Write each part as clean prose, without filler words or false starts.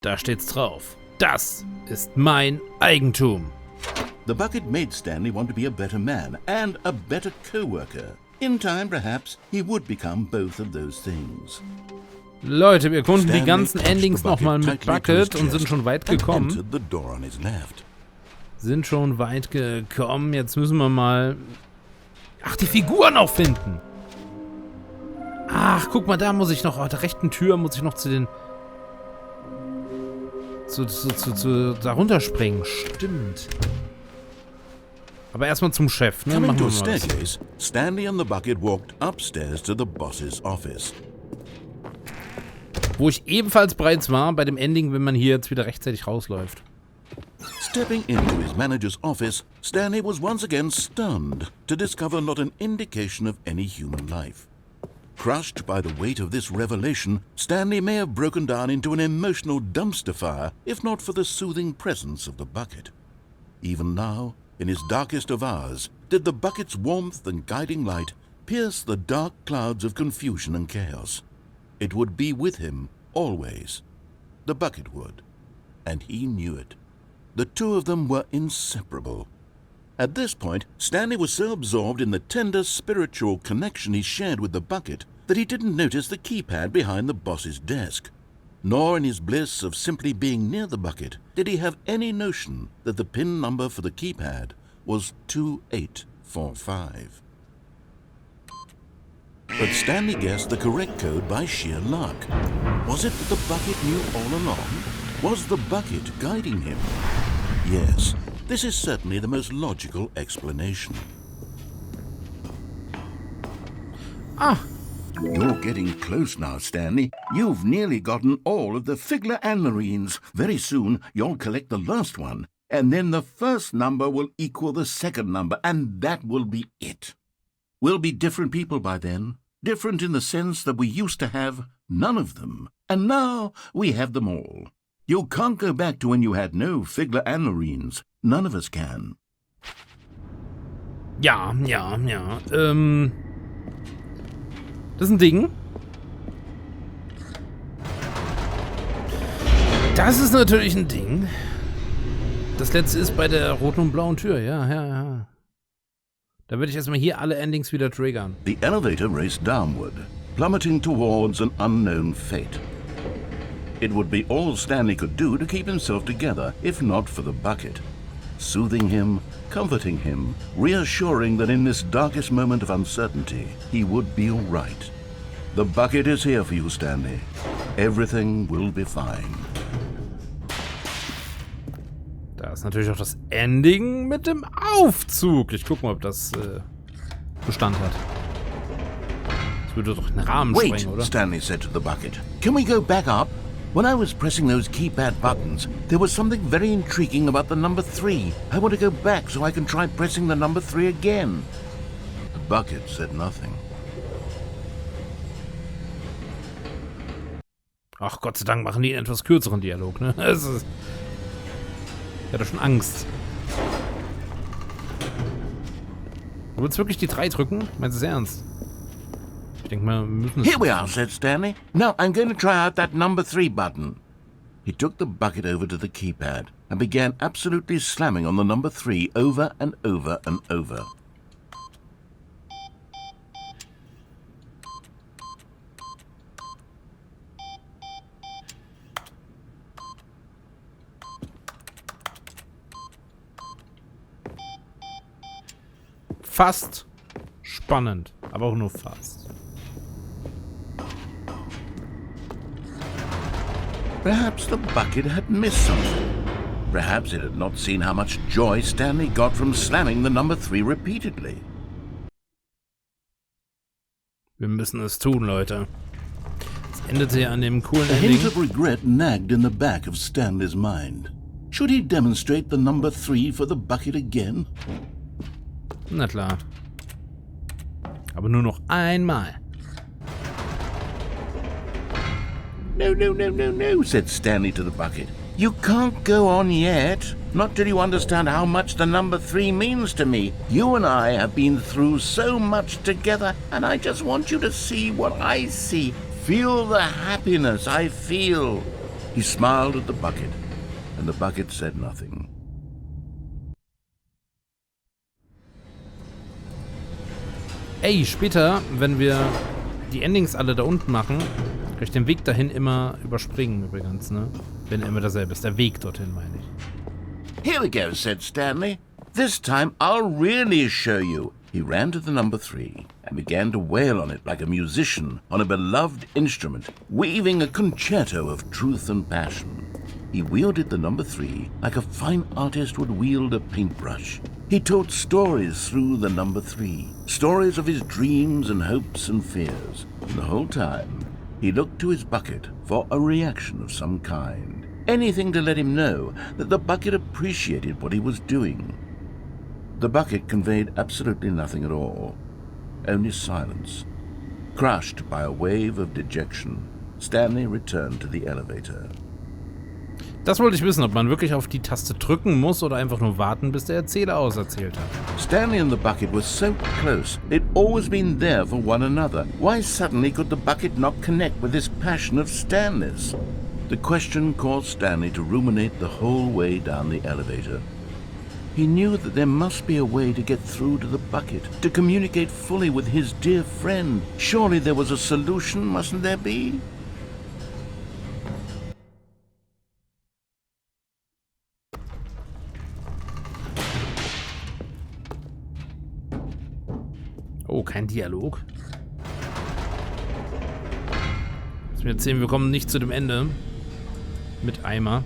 Da steht's drauf. Das ist mein Eigentum. The bucket made Stanley want to be a better man and a better co-worker. In time, perhaps, he would become both of those things. Leute, wir erkunden die ganzen Endings nochmal mit Bucket und sind schon weit gekommen. Jetzt müssen wir mal... Ach, die Figuren auch finden. Ach, guck mal, da muss ich noch... Auf der rechten Tür muss ich noch zu den... da runterspringen. Stimmt. Aber erstmal zum Chef, ne? Coming to a staircase, Stanley and the bucket walked upstairs to the boss's office. Wo ich ebenfalls bereits war bei dem Ending, wenn man hier jetzt wieder rechtzeitig rausläuft. Stepping into his manager's office, Stanley was once again stunned to discover not an indication of any human life. Crushed by the weight of this revelation, Stanley may have broken down into an emotional dumpster fire if not for the soothing presence of the bucket. Even now, in his darkest of hours, did the bucket's warmth and guiding light pierce the dark clouds of confusion and chaos. It would be with him, always. The bucket would. And he knew it. The two of them were inseparable. At this point, Stanley was so absorbed in the tender spiritual connection he shared with the bucket that he didn't notice the keypad behind the boss's desk. Nor in his bliss of simply being near the bucket did he have any notion that the PIN number for the keypad was 2845. But Stanley guessed the correct code by sheer luck. Was it that the bucket knew all along? Was the bucket guiding him? Yes, this is certainly the most logical explanation. Ah! You're getting close now, Stanley. You've nearly gotten all of the Figler and Marines. Very soon, you'll collect the last one. And then the first number will equal the second number, and that will be it. We'll be different people by then. Different in the sense that we used to have none of them. And now we have them all. You can't go back to when you had no Figler and Marines. None of us can. Ja. Das ist ein Ding. Das ist natürlich ein Ding. Das letzte ist bei der roten und blauen Tür. Ja. Da würde ich erstmal hier alle Endings wieder triggern. The elevator raced downward, plummeting towards an unknown fate. It would be all Stanley could do to keep himself together, if not for the bucket. Soothing him, comforting him, reassuring that in this darkest moment of uncertainty, he would be all right. The bucket is here for you, Stanley. Everything will be fine. Da ist natürlich auch das Ending mit dem Aufzug. Ich guck mal, ob das Bestand hat. Das würde doch den Rahmen sprengen, oder? Wait, Stanley said to the bucket. Can we go back up? When I was pressing those keypad buttons, there was something very intriguing about the number 3. I want to go back so I can try pressing the number 3 again. The bucket said nothing. Ach, Gott sei Dank machen die einen etwas kürzeren Dialog, ne? Ich hatte schon Angst. Du willst wirklich die 3 drücken? Meinst du es ernst? Ich denke mal, wir müssen... Here we are, said Stanley. Now I'm going to try out that number 3 button. He took the bucket over to the keypad and began absolutely slamming on the number 3 over and over and over. Fast spannend, aber auch nur fast. Perhaps the bucket had missed something. Perhaps it had not seen how much joy Stanley got from slamming the number 3 repeatedly. Wir müssen es tun, Leute. Es endete ja an dem coolen A Ending. hint of regret nagged in the back of Stanley's mind. Should he demonstrate the number 3 for the bucket again? Na klar. Aber nur noch einmal. No, said Stanley to the bucket. You can't go on yet. Not till you understand how much the number 3 means to me. You and I have been through so much together, and I just want you to see what I see. Feel the happiness I feel. He smiled at the bucket, and the bucket said nothing. Ey, später, wenn wir die Endings alle da unten machen, kann ich den Weg dahin immer überspringen übrigens, ne? Wenn immer dasselbe ist. Der Weg dorthin, meine ich. Here we go, said Stanley. This time I'll really show you. He ran to the number 3 and began to wail on it like a musician on a beloved instrument, weaving a concerto of truth and passion. He wielded the number 3 like a fine artist would wield a paintbrush. He told stories through the number 3, stories of his dreams and hopes and fears. And the whole time, he looked to his bucket for a reaction of some kind. Anything to let him know that the bucket appreciated what he was doing. The bucket conveyed absolutely nothing at all, only silence. Crushed by a wave of dejection, Stanley returned to the elevator. Das wollte ich wissen, ob man wirklich auf die Taste drücken muss oder einfach nur warten, bis der Erzähler auserzählt hat. Stanley and the bucket were so close. They'd always been there for one another. Why suddenly could the bucket not connect with this passion of Stanley's? The question caused Stanley to ruminate the whole way down the elevator. He knew that there must be a way to get through to the bucket, to communicate fully with his dear friend. Surely there was a solution, mustn't there be? Oh, kein Dialog. Lass mir erzählen, wir kommen nicht zu dem Ende mit Eimer.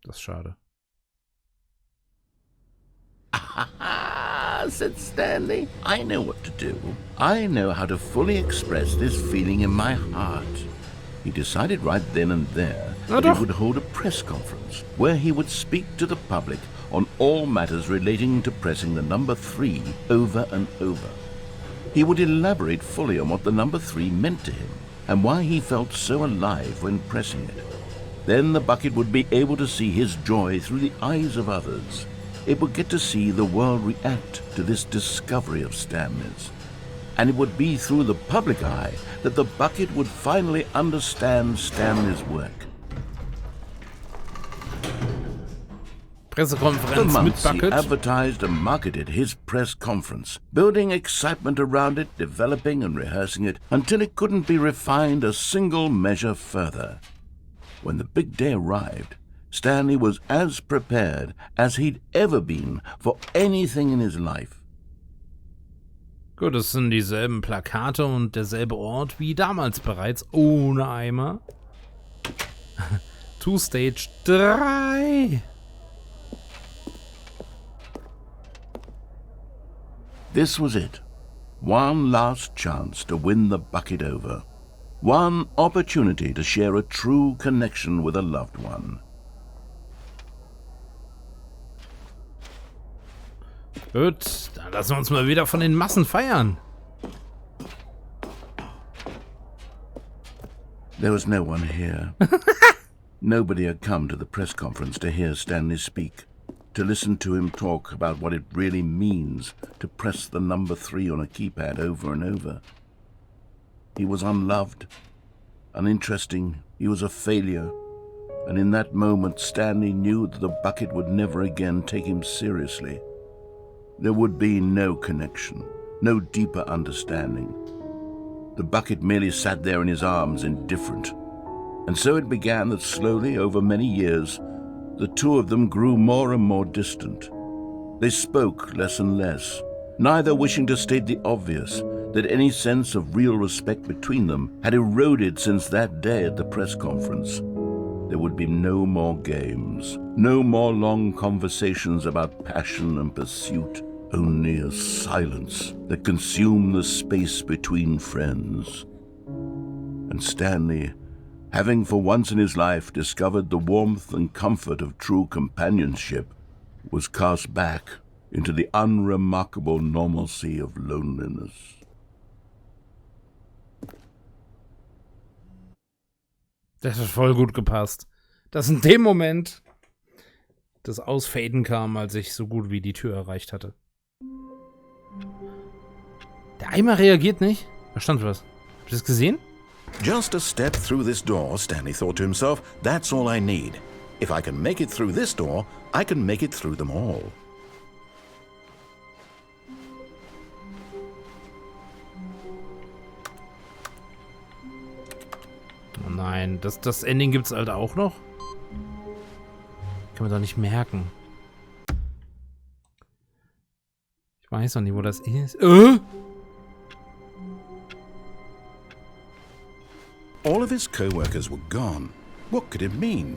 Das ist schade. Said Stanley. I know what to do. I know how to fully express this feeling in my heart. He decided right then and there that he would hold a press conference where he would speak to the public on all matters relating to pressing the number 3 over and over. He would elaborate fully on what the number 3 meant to him and why he felt so alive when pressing it. Then the bucket would be able to see his joy through the eyes of others. It would get to see the world react to this discovery of Stanley's. And it would be through the public eye that the bucket would finally understand Stanley's work. For months he advertised and marketed his press conference, building excitement around it, developing and rehearsing it, until it couldn't be refined a single measure further. When the big day arrived, Stanley was as prepared as he'd ever been for anything in his life. Gut, das sind dieselben Plakate und derselbe Ort wie damals bereits, ohne Eimer. To Stage 3. This was it. One last chance to win the bucket over. One opportunity to share a true connection with a loved one. Gut, dann lassen wir uns mal wieder von den Massen feiern. There was no one here. Nobody had come to the press conference to hear Stanley speak, to listen to him talk about what it really means to press the number 3 on a keypad over and over. He was unloved, uninteresting, he was a failure, and in that moment Stanley knew that the bucket would never again take him seriously. There would be no connection, no deeper understanding. The bucket merely sat there in his arms, indifferent. And so it began that slowly, over many years, the two of them grew more and more distant. They spoke less and less, neither wishing to state the obvious, that any sense of real respect between them had eroded since that day at the press conference. There would be no more games, no more long conversations about passion and pursuit, only a silence that consumed the space between friends. And Stanley, having for once in his life discovered the warmth and comfort of true companionship, was cast back into the unremarkable normalcy of loneliness. Das hat voll gut gepasst. Dass in dem Moment das Ausfaden kam, als ich so gut wie die Tür erreicht hatte. Der Eimer reagiert nicht. Da stand was. Habt ihr das gesehen? Just a step through this door, Stanley thought to himself, that's all I need. If I can make it through this door, I can make it through them all. Oh nein, das Ending gibt's halt auch noch? Kann man doch nicht merken. Ich weiß noch nicht, wo das ist. All of his co-workers were gone. What could it mean?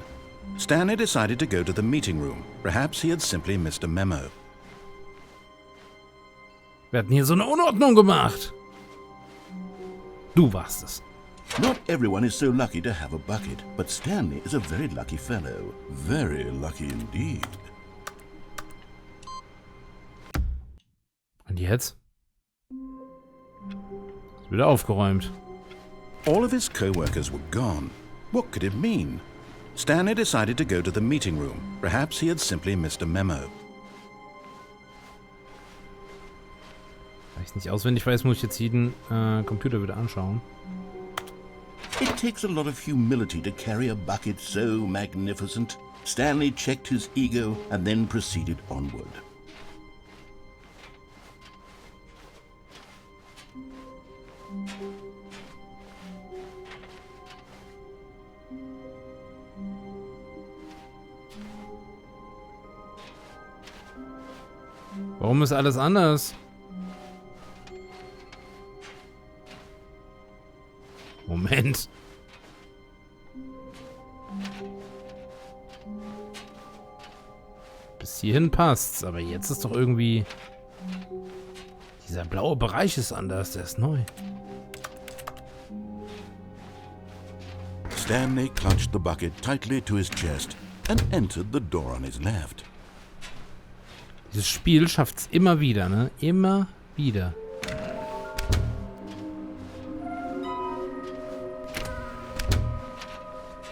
Stanley decided to go to the meeting room. Perhaps he had simply missed a memo. Wir hatten hier so eine Unordnung gemacht. Du warst es. Not everyone is so lucky to have a bucket, but Stanley is a very lucky fellow. Very lucky indeed. Und jetzt? Ist wieder aufgeräumt. All of his co-workers were gone. What could it mean? Stanley decided to go to the meeting room. Perhaps he had simply missed a memo. Weil ich nicht auswendig weiß, muss ich jetzt jeden Computer wieder anschauen. It takes a lot of humility to carry a bucket so magnificent. Stanley checked his ego and then proceeded onward. Warum ist alles anders? Moment. Bis hierhin passt's, aber jetzt ist doch irgendwie... Dieser blaue Bereich ist anders, der ist neu. Stanley clutched the bucket tightly to his chest and entered the door on his left. Dieses Spiel schafft's immer wieder, ne? Immer wieder.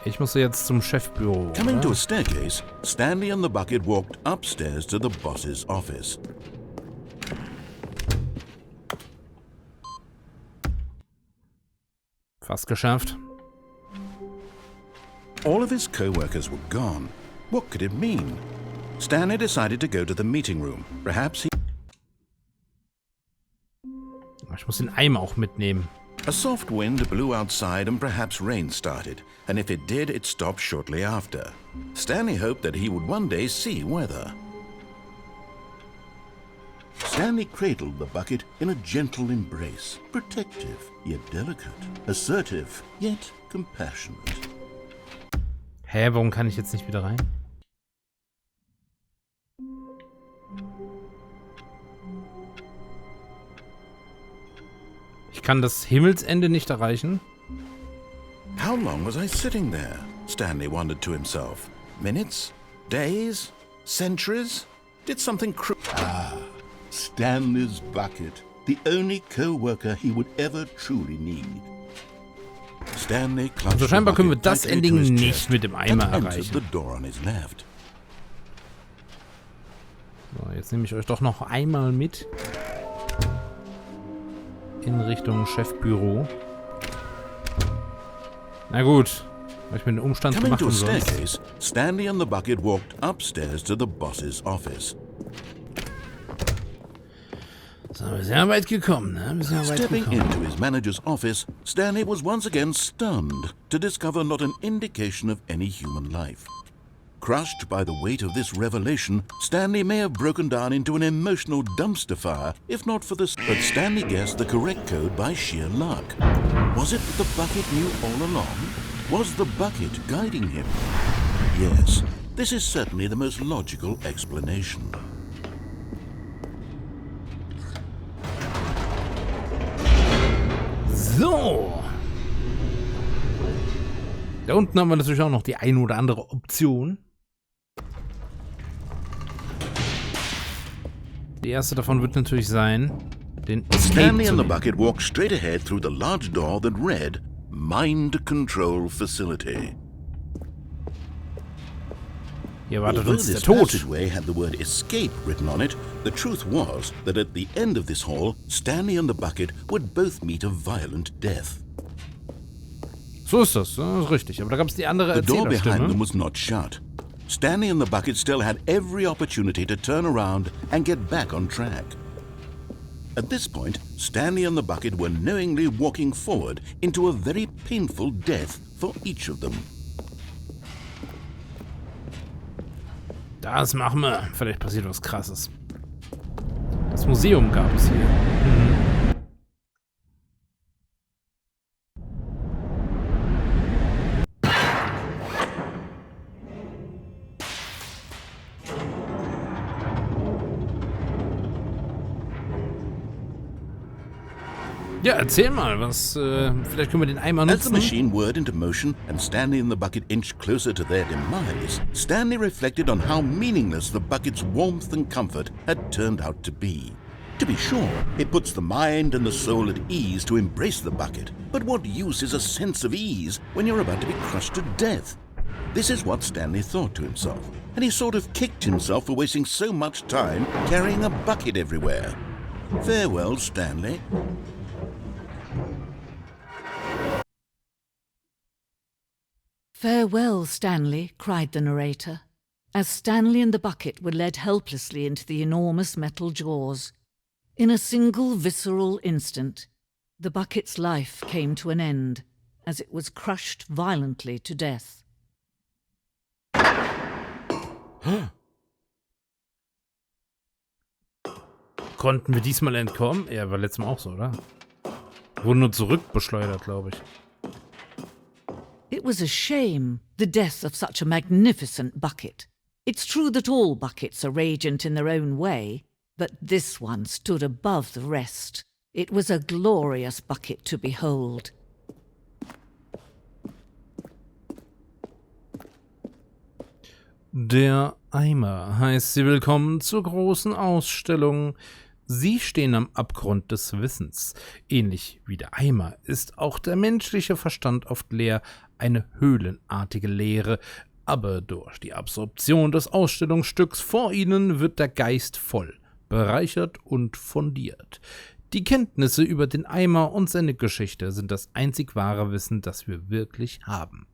Ich muss jetzt zum Chefbüro. Coming to a staircase, Stanley and the bucket walked upstairs to the boss's office. Fast geschafft. All of his co-workers were gone. What could it mean? Stanley decided to go to the meeting room. Perhaps he... Ich muss den Eimer auch mitnehmen. A soft wind blew outside and perhaps rain started, and if it did, it stopped shortly after. Stanley hoped that he would one day see weather. Stanley cradled the bucket in a gentle embrace, protective yet delicate, assertive yet compassionate. Hä, warum kann ich jetzt nicht wieder rein? Ich kann das Himmelsende nicht erreichen. How long was I sitting there? Stanley wondered to himself. Minutes? Days? Centuries? Did something Stanley's bucket. The only co-worker he would ever truly need. Stanley clutched Also scheinbar können wir the das bucket Ending tightly to his nicht chest mit dem and Eimer entered erreichen. the door on his left. So, jetzt nehme ich euch doch noch einmal mit. In Richtung Chefbüro. Na gut. Habe ich mir den Umstand Coming gemacht to a umsonst. staircase, Stanley and the bucket walked upstairs to the boss's office. So, wir sind ja weit gekommen, ne? Wir sind ja weit Stepping gekommen. into his manager's office, Stanley was once again stunned to discover not an indication of any human life. Crushed by the weight of this revelation, Stanley may have broken down into an emotional dumpster fire, if not for this. But Stanley guessed the correct code by sheer luck. Was it that the bucket knew all along? Was the bucket guiding him? Yes, this is certainly the most logical explanation. So. Da unten haben wir natürlich auch noch die eine oder andere Option. Die erste davon wird natürlich sein, den Escape Stanley zu and the nehmen. bucket walked straight ahead through the large door that read, Mind Control Facility. Hier wartet Although uns der this Tod. passageway had the word escape written on it, the truth was that at the end of this hall, Stanley and the bucket would both meet a violent death. So ist das ist richtig. Aber da gab es die andere The door behind them Erzählerstimme. was not shut. Stanley and the bucket still had every opportunity to turn around and get back on track. At this point, Stanley and the bucket were knowingly walking forward into a very painful death for each of them. Das machen wir. Vielleicht passiert was Krasses. Das Museum gab es hier. Ja, erzähl mal, was, vielleicht können wir den Eimer As the nutzen. machine whirred into motion and Stanley and the bucket inched closer to their demise, Stanley reflected on how meaningless the bucket's warmth and comfort had turned out to be. To be sure, it puts the mind and the soul at ease to embrace the bucket, but what use is a sense of ease when you're about to be crushed to death? This is what Stanley thought to himself, and he sort of kicked himself for wasting so much time carrying a bucket everywhere. Farewell, Stanley. "Farewell, Stanley," cried the narrator, as Stanley and the bucket were led helplessly into the enormous metal jaws. In a single visceral instant, the bucket's life came to an end, as it was crushed violently to death. Konnten wir diesmal entkommen? Ja, war letztes Mal auch so, oder? Wurden nur zurückbeschleudert, glaube ich. It was a shame, the death of such a magnificent bucket. It's true that all buckets are radiant in their own way, but this one stood above the rest. It was a glorious bucket to behold. Der Eimer heißt Sie willkommen zur großen Ausstellung. Sie stehen am Abgrund des Wissens. Ähnlich wie der Eimer ist auch der menschliche Verstand oft leer, eine höhlenartige Leere. Aber durch die Absorption des Ausstellungsstücks vor Ihnen wird der Geist voll, bereichert und fundiert. Die Kenntnisse über den Eimer und seine Geschichte sind das einzig wahre Wissen, das wir wirklich haben.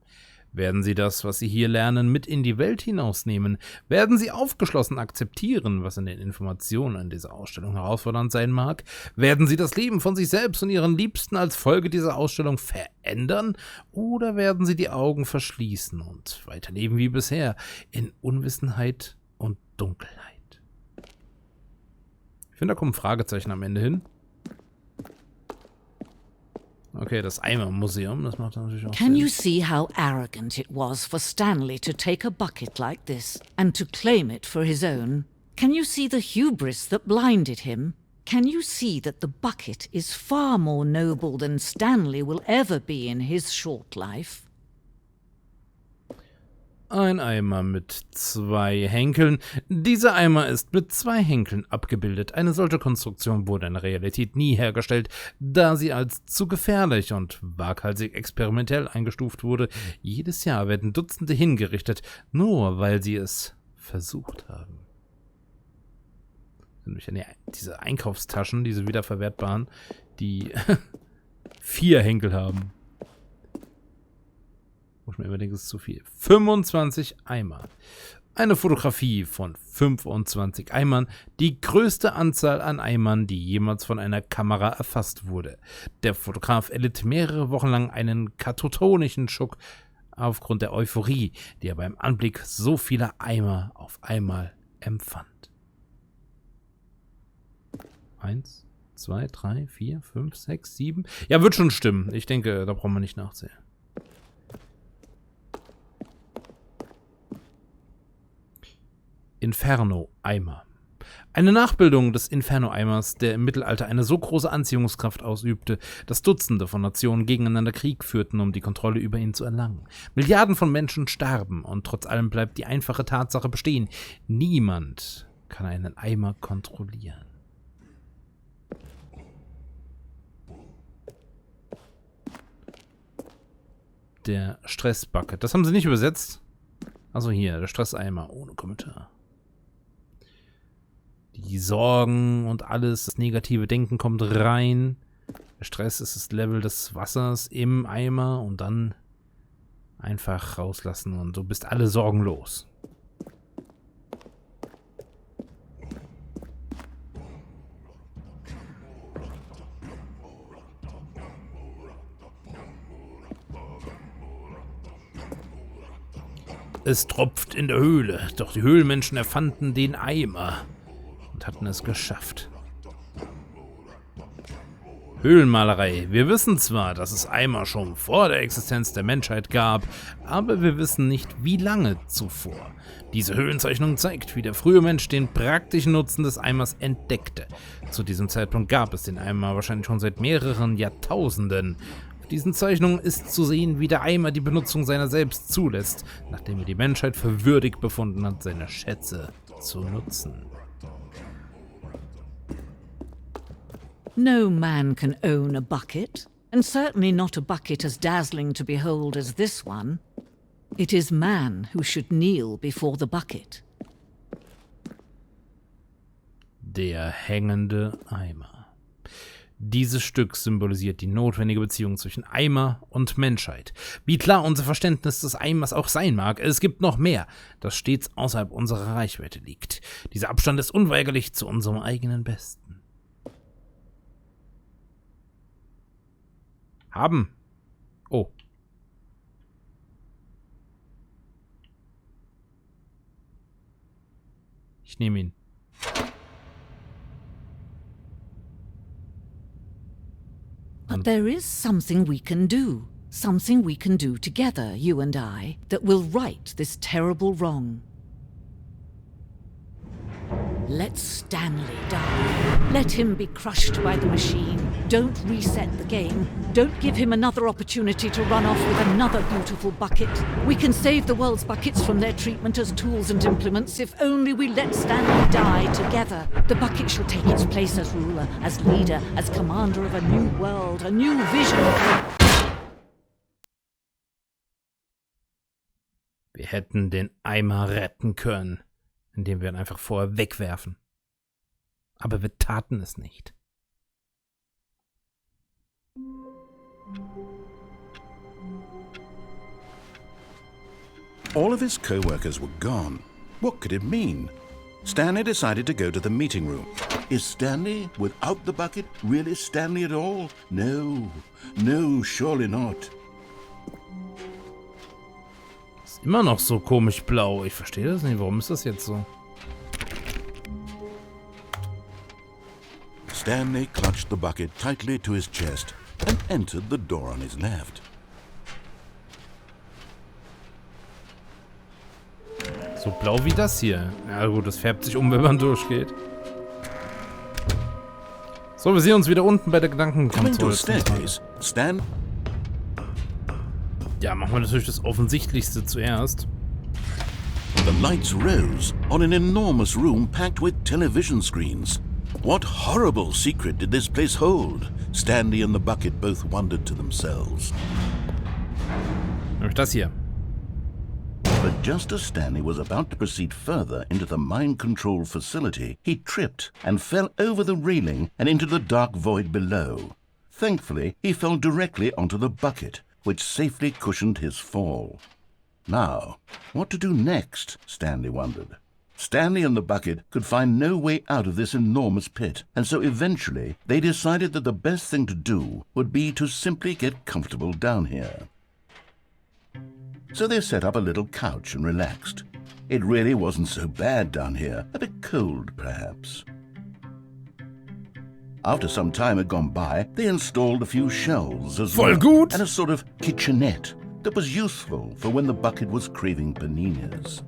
Werden Sie das, was Sie hier lernen, mit in die Welt hinausnehmen? Werden Sie aufgeschlossen akzeptieren, was in den Informationen an dieser Ausstellung herausfordernd sein mag? Werden Sie das Leben von sich selbst und Ihren Liebsten als Folge dieser Ausstellung verändern? Oder werden Sie die Augen verschließen und weiterleben wie bisher in Unwissenheit und Dunkelheit? Ich finde, da kommen Fragezeichen am Ende hin. Okay, das Eimermuseum, das macht natürlich auch Can Sinn. you see how arrogant it was for Stanley to take a bucket like this and to claim it for his own? Can you see the hubris that blinded him? Can you see that the bucket is far more noble than Stanley will ever be in his short life? Ein Eimer mit 2 Henkeln. Dieser Eimer ist mit 2 Henkeln abgebildet. Eine solche Konstruktion wurde in der Realität nie hergestellt, da sie als zu gefährlich und waghalsig experimentell eingestuft wurde. Jedes Jahr werden Dutzende hingerichtet, nur weil sie es versucht haben. Nämlich diese Einkaufstaschen, diese wiederverwertbaren, die 4 Henkel haben. Muss man überlegen, das ist zu viel. 25 Eimer. Eine Fotografie von 25 Eimern, die größte Anzahl an Eimern, die jemals von einer Kamera erfasst wurde. Der Fotograf erlitt mehrere Wochen lang einen katatonischen Schock aufgrund der Euphorie, die er beim Anblick so vieler Eimer auf einmal empfand. 1, 2, 3, 4, 5, 6, 7. Ja, wird schon stimmen. Ich denke, da brauchen wir nicht nachzählen. Inferno-Eimer. Eine Nachbildung des Inferno-Eimers, der im Mittelalter eine so große Anziehungskraft ausübte, dass Dutzende von Nationen gegeneinander Krieg führten, um die Kontrolle über ihn zu erlangen. Milliarden von Menschen starben und trotz allem bleibt die einfache Tatsache bestehen: Niemand kann einen Eimer kontrollieren. Der Stressbucket. Das haben sie nicht übersetzt. Also hier, der Stresseimer, ohne Kommentar. Die Sorgen und alles, das negative Denken kommt rein. Der Stress ist das Level des Wassers im Eimer und dann Einfach rauslassen und du bist alle Sorgen los. Es tropft in der Höhle, doch die Höhlenmenschen erfanden den Eimer und hatten es geschafft. Höhlenmalerei. Wir wissen zwar, dass es Eimer schon vor der Existenz der Menschheit gab, aber wir wissen nicht, wie lange zuvor. Diese Höhlenzeichnung zeigt, wie der frühe Mensch den praktischen Nutzen des Eimers entdeckte. Zu diesem Zeitpunkt gab es den Eimer wahrscheinlich schon seit mehreren Jahrtausenden. Auf diesen Zeichnungen ist zu sehen, wie der Eimer die Benutzung seiner selbst zulässt, nachdem er die Menschheit für würdig befunden hat, seine Schätze zu nutzen. No man can own a bucket, and certainly not a bucket as dazzling to behold as this one. It is man who should kneel before the bucket. Der hängende Eimer. Dieses Stück symbolisiert die notwendige Beziehung zwischen Eimer und Menschheit. Wie klar unser Verständnis des Eimers auch sein mag, es gibt noch mehr, das stets außerhalb unserer Reichweite liegt. Dieser Abstand ist unweigerlich zu unserem eigenen Besten. Haben. Oh. Ich nehme ihn. But there is something we can do. Something we can do together, you and I, that will right this terrible wrong. Let Stanley die. Let him be crushed by the machine. Don't reset the game. Don't give him another opportunity to run off with another beautiful bucket. We can save the world's buckets from their treatment as tools and implements if only we let Stanley die together. The bucket shall take its place as ruler, as leader, as commander of a new world, a new vision. Wir hätten den Eimer retten können, indem wir ihn einfach vorher wegwerfen. Aber wir taten es nicht. All of his co-workers were gone. What could it mean? Stanley decided to go to the meeting room. Is Stanley, without the bucket, really Stanley at all? No, no, surely not. Ist immer noch so komisch blau. Ich verstehe das nicht. Warum ist das jetzt so? Stanley clutched the bucket tightly to his chest and entered the door on his left. So blau wie das hier. Ja gut, das färbt sich um, wenn man durchgeht. So, wir sehen uns wieder unten bei der Gedankenkontrolle. Ja, machen wir natürlich das Offensichtlichste zuerst. The lights rose on an enormous room packed with television screens. What horrible secret did this place hold? Stanley and the bucket both wondered to themselves. Nämlich das hier. But just as Stanley was about to proceed further into the mind control facility, he tripped and fell over the railing and into the dark void below. Thankfully, he fell directly onto the bucket, which safely cushioned his fall. Now, what to do next? Stanley wondered. Stanley and the bucket could find no way out of this enormous pit, and so eventually they decided that the best thing to do would be to simply get comfortable down here. So they set up a little couch and relaxed. It really wasn't so bad down here, a bit cold perhaps. After some time had gone by, they installed a few shelves as well, and a sort of kitchenette that was useful for when the bucket was craving paninis.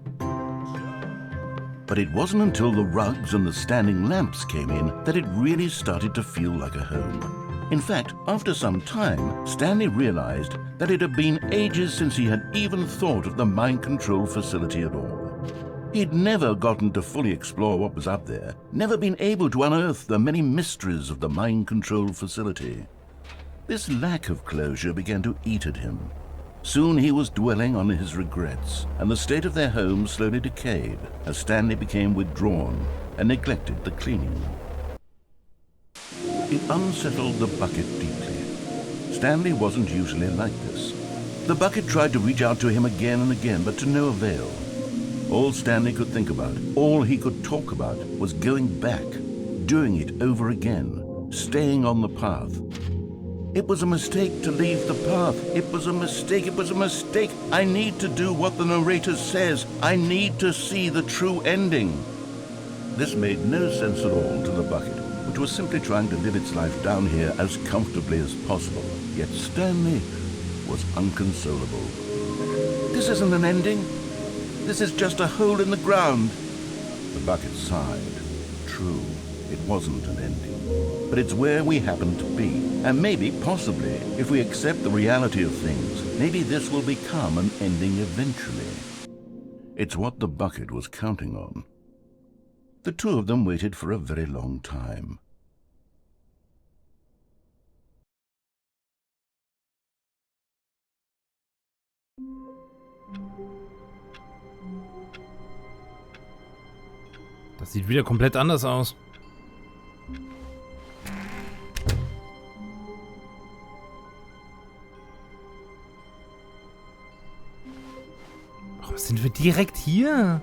But it wasn't until the rugs and the standing lamps came in that it really started to feel like a home. In fact, after some time, Stanley realized that it had been ages since he had even thought of the mind control facility at all. He'd never gotten to fully explore what was up there, never been able to unearth the many mysteries of the mind control facility. This lack of closure began to eat at him. Soon he was dwelling on his regrets, and the state of their home slowly decayed as Stanley became withdrawn and neglected the cleaning. It unsettled the bucket deeply. Stanley wasn't usually like this. The bucket tried to reach out to him again and again, but to no avail. All Stanley could think about, all he could talk about, was going back, doing it over again, staying on the path. It was a mistake to leave the path. It was a mistake. It was a mistake. I need to do what the narrator says. I need to see the true ending. This made no sense at all to the bucket, which was simply trying to live its life down here as comfortably as possible. Yet Stanley was unconsolable. This isn't an ending. This is just a hole in the ground. The bucket sighed. True, it wasn't an ending. But it's where we happen to be. And maybe, possibly, if we accept the reality of things, maybe this will become an ending eventually. It's what the bucket was counting on. The two of them waited for a very long time. Das sieht wieder komplett anders aus. Warum sind wir direkt hier?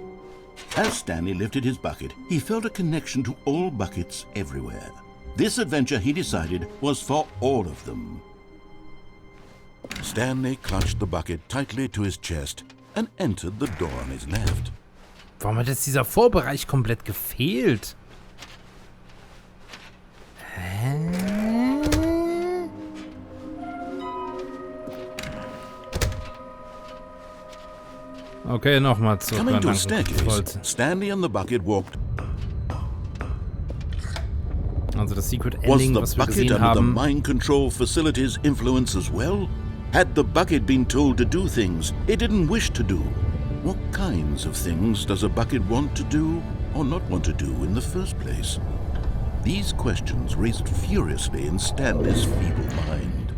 As Stanley lifted his bucket, he felt a connection to all buckets everywhere. This adventure, he decided, was for all of them. Stanley clutched the bucket tightly to his chest and entered the door on his left. Warum hat jetzt dieser Vorbereich komplett gefehlt? Hä? Okay, nochmal zurück. Coming to a staircase, Stanley and the bucket walked. Also das Secret Was Ending, the was wir bucket gesehen under the haben. mind control facility's influence as well? Had the bucket been told to do things it didn't wish to do? What kinds of things does a bucket want to do or not want to do in the first place? These questions raced furiously in Stanley's feeble mind.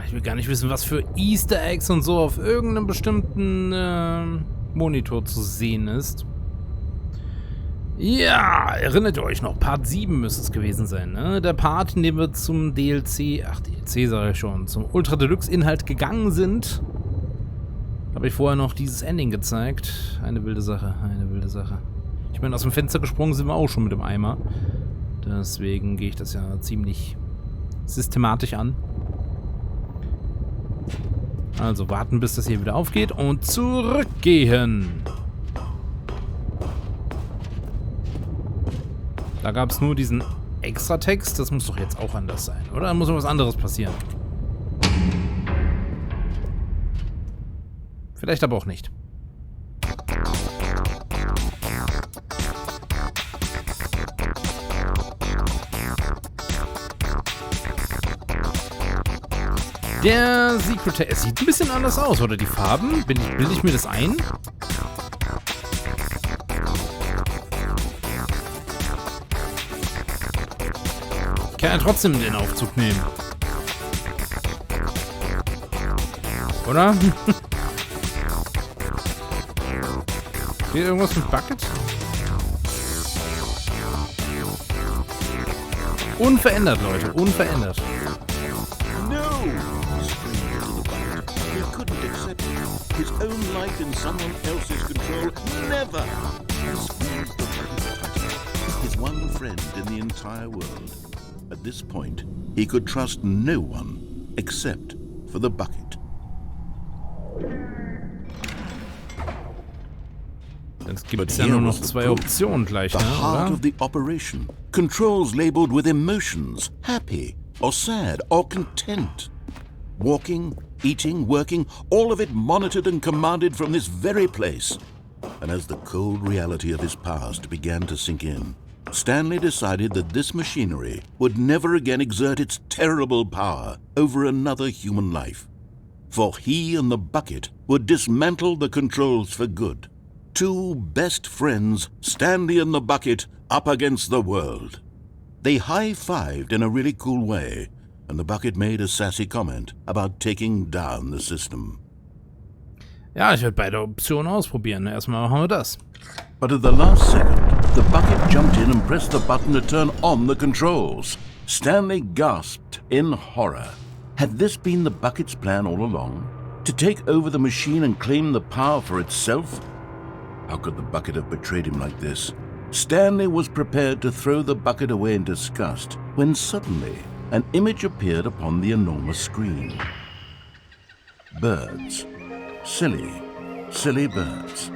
Ich will gar nicht wissen, was für Easter Eggs und so auf irgendeinem bestimmten Monitor zu sehen ist. Ja, erinnert ihr euch noch? Part 7 müsste es gewesen sein, ne? Der Part, in dem wir zum DLC, DLC sage ich schon, zum Ultra Deluxe Inhalt gegangen sind. Habe ich vorher noch dieses Ending gezeigt. Eine wilde Sache, eine wilde Sache. Ich meine, aus dem Fenster gesprungen sind wir auch schon mit dem Eimer. Deswegen gehe ich das ja ziemlich systematisch an. Also warten, bis das hier wieder aufgeht und zurückgehen. Da gab es nur diesen Extratext. Das muss doch jetzt auch anders sein, oder? Da muss noch was anderes passieren. Vielleicht aber auch nicht. Der Secret Text. Es sieht ein bisschen anders aus, oder? Die Farben? Bilde ich mir das ein? Ich kann ja trotzdem den Aufzug nehmen. Oder? Hier irgendwas mit Bucket? Unverändert, Leute. Unverändert. His own life in someone else's control. Never! He squeezed the bucket tighter. His one friend in the entire world. At this point, he could trust no one except for the bucket. Jetzt gibt es ja nur noch zwei Optionen gleich, the ne, heart oder? of the operation. Controls labeled with emotions. Happy, or sad, or content. Walking, eating, working, all of it monitored and commanded from this very place. And as the cold reality of his past began to sink in, Stanley decided that this machinery would never again exert its terrible power over another human life. For he and the bucket would dismantle the controls for good. Two best friends, Stanley and the bucket, up against the world. They high-fived in a really cool way, and the bucket made a sassy comment about taking down the system. Ja, ich werde beide Optionen ausprobieren. Erstmal machen wir das. But at the last second, the bucket jumped in and pressed the button to turn on the controls. Stanley gasped in horror. Had this been the bucket's plan all along? To take over the machine and claim the power for itself? How could the bucket have betrayed him like this? Stanley was prepared to throw the bucket away in disgust when suddenly an image appeared upon the enormous screen. Birds. Silly, silly birds.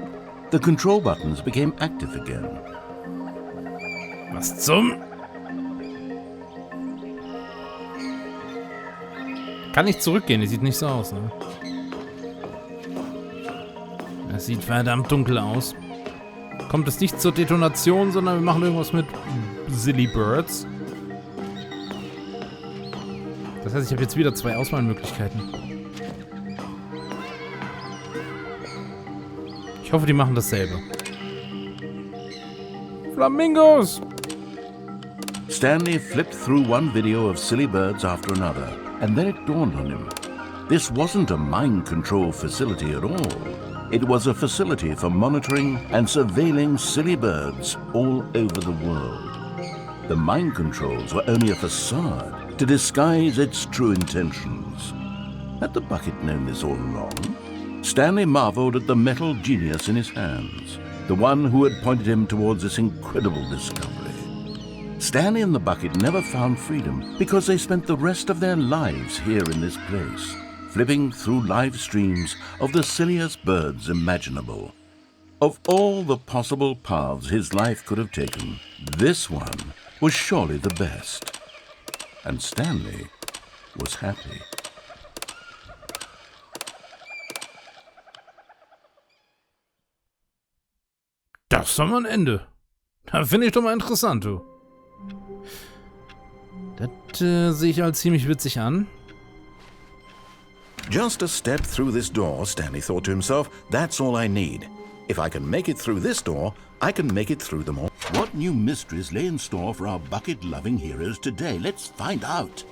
The control buttons became active again. Was zum? Kann nicht zurückgehen, die sieht nicht so aus, ne? Es sieht verdammt dunkel aus. Kommt es nicht zur Detonation, sondern wir machen irgendwas mit Silly Birds. Das heißt, ich habe jetzt wieder 2 Auswahlmöglichkeiten. Ich hoffe, die machen dasselbe. Flamingos! Stanley flipped through one video of silly birds after another, and then it dawned on him. This wasn't a mind control facility at all. It was a facility for monitoring and surveilling silly birds all over the world. The mind controls were only a facade to disguise its true intentions. Had the bucket known this all along? Stanley marveled at the metal genius in his hands, the one who had pointed him towards this incredible discovery. Stanley and the bucket never found freedom because they spent the rest of their lives here in this place, flipping through live streams of the silliest birds imaginable. Of all the possible paths his life could have taken, this one was surely the best. And Stanley was happy. Das ist doch mal ein Ende. Das finde ich doch mal interessant, du. Das sehe ich als ziemlich witzig an. Just a step through this door, Stanley thought to himself, that's all I need. If I can make it through this door, I can make it through them all. What new mysteries lay in store for our bucket-loving heroes today? Let's find out.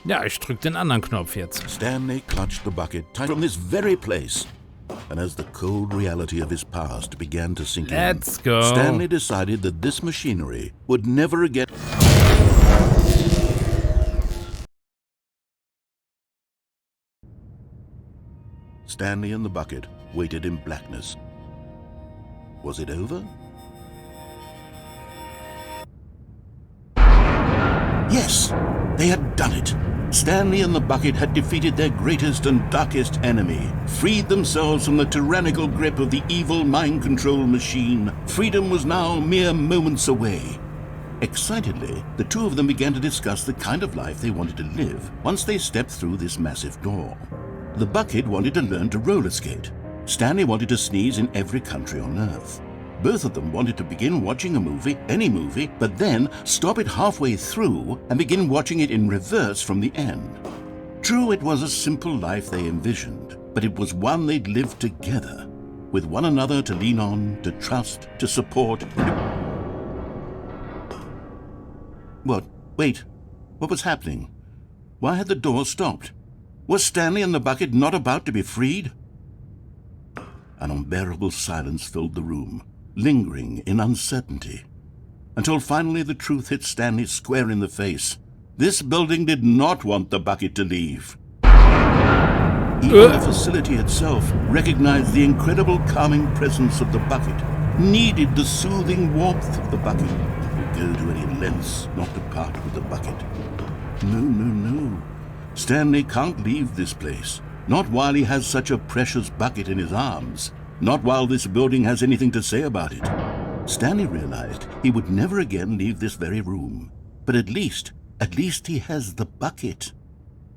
Ja, ich drück den anderen Knopf jetzt. Stanley clutched the bucket tight from this very place. And as the cold reality of his past began to sink Let's in, go. Stanley decided that this machinery would never again... Stanley and the bucket waited in blackness. Was it over? Yes, they had done it. Stanley and the bucket had defeated their greatest and darkest enemy, freed themselves from the tyrannical grip of the evil mind control machine. Freedom was now mere moments away. Excitedly, the two of them began to discuss the kind of life they wanted to live once they stepped through this massive door. The bucket wanted to learn to roller skate. Stanley wanted to sneeze in every country on Earth. Both of them wanted to begin watching a movie, any movie, but then stop it halfway through and begin watching it in reverse from the end. True, it was a simple life they envisioned, but it was one they'd lived together, with one another to lean on, to trust, to support. What? Wait. What was happening? Why had the door stopped? Was Stanley and the bucket not about to be freed? An unbearable silence filled the room, lingering in uncertainty, until finally the truth hit Stanley square in the face. This building did not want the bucket to leave. Even the facility itself recognized the incredible calming presence of the bucket, needed the soothing warmth of the bucket, would go to any lengths not to part with the bucket. No, no, no. Stanley can't leave this place, not while he has such a precious bucket in his arms, not while this building has anything to say about it. Stanley realized he would never again leave this very room, but at least he has the bucket.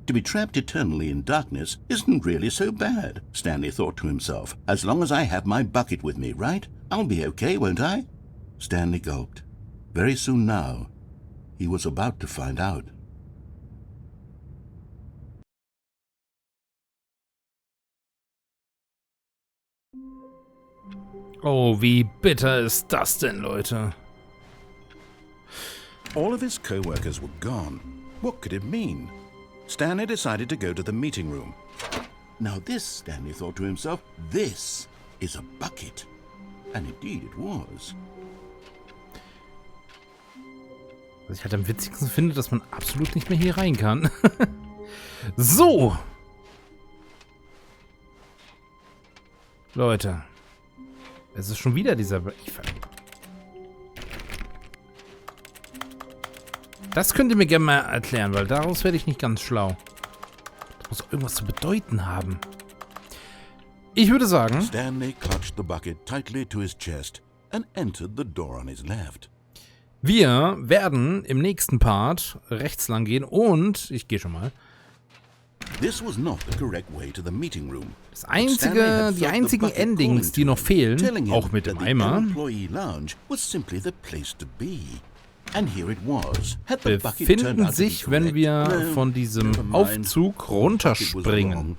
To be trapped eternally in darkness isn't really so bad, Stanley thought to himself. As long as I have my bucket with me, right? I'll be okay, won't I? Stanley gulped. Very soon now, he was about to find out. Oh, wie bitter ist das denn, Leute? All of his co-workers were gone. What could it mean? Stanley decided to go to the meeting room. Now this, Stanley thought to himself, this is a bucket. And indeed it was. Was ich halt am witzigsten finde, dass man absolut nicht mehr hier rein kann. So. Leute. Es ist schon wieder dieser... Das könnt ihr mir gerne mal erklären, weil daraus werde ich nicht ganz schlau. Das muss irgendwas zu bedeuten haben. Ich würde sagen... Stanley clutched the bucket tightly to his chest and entered the door on his left. Wir werden im nächsten Part rechts lang gehen und... Ich gehe schon mal. This was not the correct way to the meeting room. Die einzigen Endings, die noch fehlen, auch mit dem Eimer, befinden sich, wenn wir von diesem Aufzug runterspringen.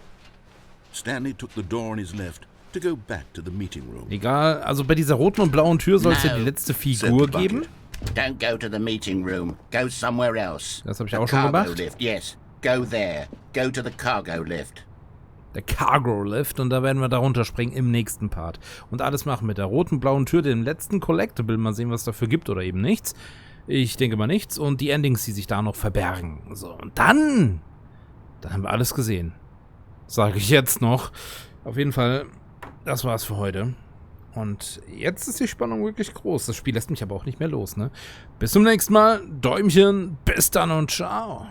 Egal, also bei dieser roten und blauen Tür soll es ja die letzte Figur geben. Don't go to the meeting room. Go somewhere else. Das habe ich auch schon gemacht. Lift. Yes, go there. Go to the cargo lift. Der Cargo Lift, und da werden wir da runterspringen im nächsten Part. Und alles machen mit der roten, blauen Tür, dem letzten Collectible. Mal sehen, was es dafür gibt oder eben nichts. Ich denke mal nichts. Und die Endings, die sich da noch verbergen. So, und dann haben wir alles gesehen. Sage ich jetzt noch. Auf jeden Fall, das war's für heute. Und jetzt ist die Spannung wirklich groß. Das Spiel lässt mich aber auch nicht mehr los, ne? Bis zum nächsten Mal. Däumchen. Bis dann und ciao.